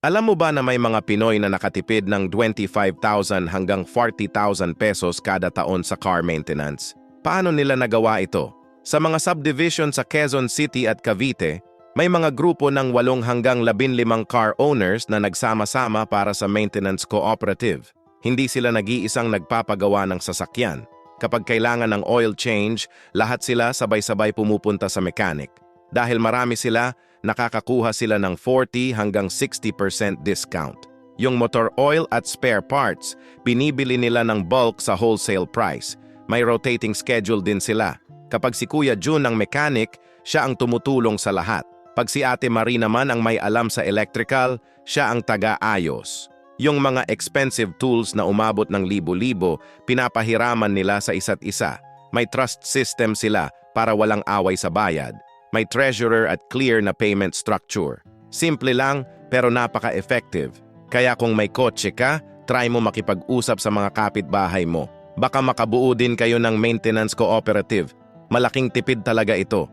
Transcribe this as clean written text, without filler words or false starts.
Alam mo ba na may mga Pinoy na nakatipid ng 25,000 hanggang 40,000 pesos kada taon sa car maintenance? Paano nila nagawa ito? Sa mga subdivision sa Quezon City at Cavite, may mga grupo ng 8 hanggang 15 car owners na nagsama-sama para sa maintenance cooperative. Hindi sila nag-iisang nagpapagawa ng sasakyan. Kapag kailangan ng oil change, lahat sila sabay-sabay pumupunta sa mechanic. Dahil marami sila, nakakakuha sila ng 40 hanggang 60% discount. Yung motor oil at spare parts, binibili nila ng bulk sa wholesale price. May rotating schedule din sila. Kapag si Kuya Jun ang mechanic, siya ang tumutulong sa lahat. Pag si Ate Marie naman ang may alam sa electrical, siya ang taga-ayos. Yung mga expensive tools na umabot ng libo-libo, pinapahiraman nila sa isa't isa. May trust system sila para walang away sa bayad. May treasurer at clear na payment structure. Simple lang pero napaka-effective. Kaya kung may kotse ka, try mo makipag-usap sa mga kapitbahay mo. Baka makabuo din kayo ng maintenance cooperative. Malaking tipid talaga ito.